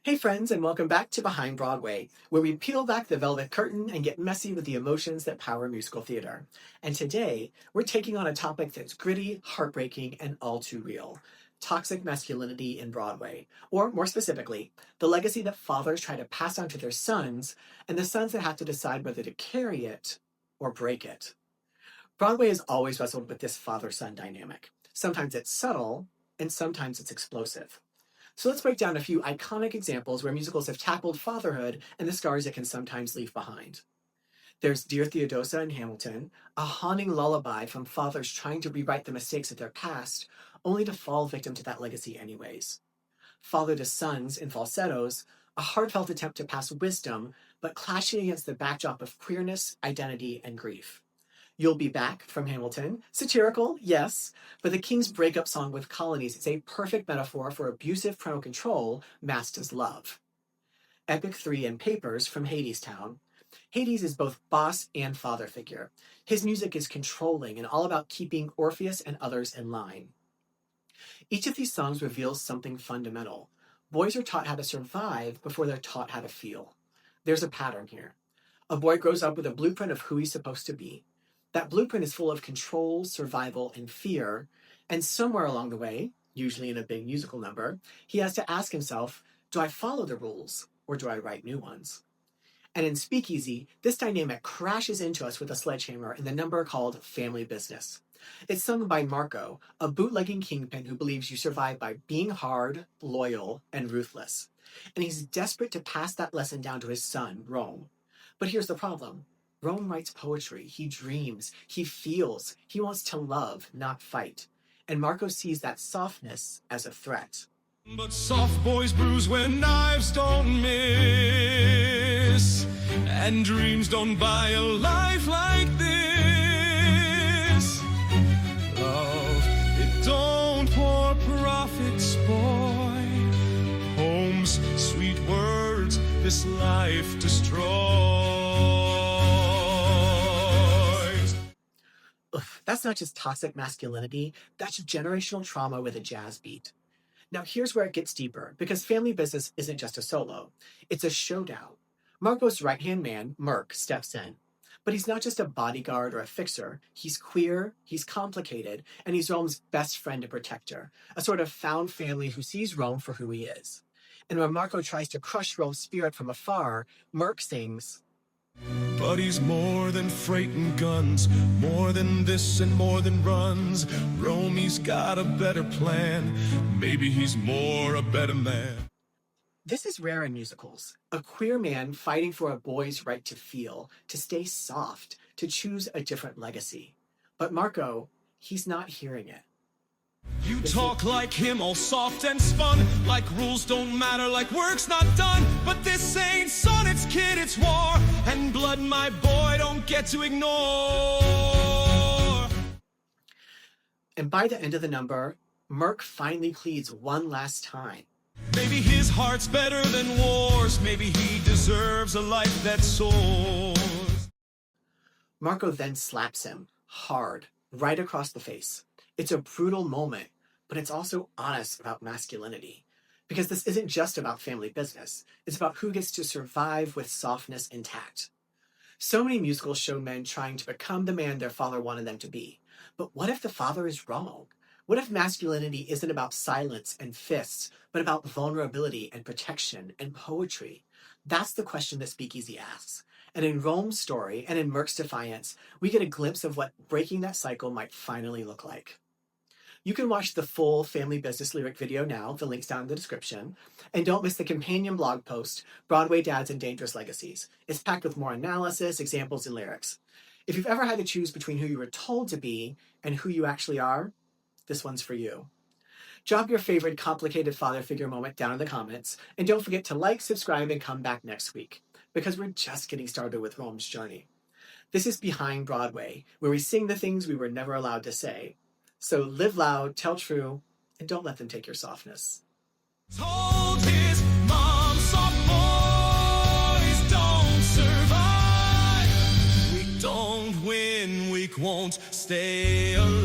Hey friends, and welcome back to Behind Broadway, where we peel back the velvet curtain and get messy with the emotions that power musical theater. And today, we're taking on a topic that's gritty, heartbreaking, and all too real. Toxic masculinity in Broadway, or more specifically, the legacy that fathers try to pass on to their sons, and the sons that have to decide whether to carry it or break it. Broadway has always wrestled with this father-son dynamic. Sometimes it's subtle, and sometimes it's explosive. So let's break down a few iconic examples where musicals have tackled fatherhood and the scars it can sometimes leave behind. There's Dear Theodosia in Hamilton, a haunting lullaby from fathers trying to rewrite the mistakes of their past, only to fall victim to that legacy anyways. Father to Sons in Falsettos, a heartfelt attempt to pass wisdom, but clashing against the backdrop of queerness, identity, and grief. You'll Be Back from Hamilton. Satirical, yes, but the King's breakup song with colonies is a perfect metaphor for abusive parental control masked as love. Epic 3 in Papers from Hadestown. Hades is both boss and father figure. His music is controlling and all about keeping Orpheus and others in line. Each of these songs reveals something fundamental. Boys are taught how to survive before they're taught how to feel. There's a pattern here. A boy grows up with a blueprint of who he's supposed to be. That blueprint is full of control, survival, and fear, and somewhere along the way, usually in a big musical number, he has to ask himself, do I follow the rules, or do I write new ones? And in Speakeasy, this dynamic crashes into us with a sledgehammer in the number called Family Business. It's sung by Marco, a bootlegging kingpin who believes you survive by being hard, loyal, and ruthless. And he's desperate to pass that lesson down to his son, Rome. But here's the problem. Rome writes poetry, he dreams, he feels, he wants to love, not fight. And Marco sees that softness as a threat. But soft boys bruise when knives don't miss, and dreams don't buy a life like this. Love, it don't pour profit spoil, home's sweet words this life destroys. That's not just toxic masculinity, that's generational trauma with a jazz beat. Now here's where it gets deeper, because Family Business isn't just a solo, it's a showdown. Marco's right-hand man, Merc, steps in. But he's not just a bodyguard or a fixer, he's queer, he's complicated, and he's Rome's best friend and protector, a sort of found family who sees Rome for who he is. And when Marco tries to crush Rome's spirit from afar, Merc sings, but he's more than freight and guns, more than this and more than runs. Rome, he's got a better plan. Maybe he's more a better man. This is rare in musicals. A queer man fighting for a boy's right to feel, to stay soft, to choose a different legacy. But Marco, he's not hearing it. You talk like him, all soft and spun, like rules don't matter, like work's not done. But this ain't sonnets, kid, it's war, and blood my boy don't get to ignore. And by the end of the number, Merc finally pleads one last time. Maybe his heart's better than wars, maybe he deserves a life that soars. Marco then slaps him, hard, right across the face. It's a brutal moment, but it's also honest about masculinity. Because this isn't just about family business. It's about who gets to survive with softness intact. So many musicals show men trying to become the man their father wanted them to be. But what if the father is wrong? What if masculinity isn't about silence and fists, but about vulnerability and protection and poetry? That's the question that Speakeasy asks. And in Rome's story and in Merc's defiance, we get a glimpse of what breaking that cycle might finally look like. You can watch the full Family Business lyric video now, the link's down in the description, and don't miss the companion blog post, Broadway Dads and Dangerous Legacies. It's packed with more analysis, examples, and lyrics. If you've ever had to choose between who you were told to be and who you actually are, this one's for you. Drop your favorite complicated father figure moment down in the comments, and don't forget to like, subscribe, and come back next week, because we're just getting started with Rome's journey. This is Behind Broadway, where we sing the things we were never allowed to say. So live loud, tell true, and don't let them take your softness. Told his mom, soft boys don't survive. We don't win, weak won't stay alive.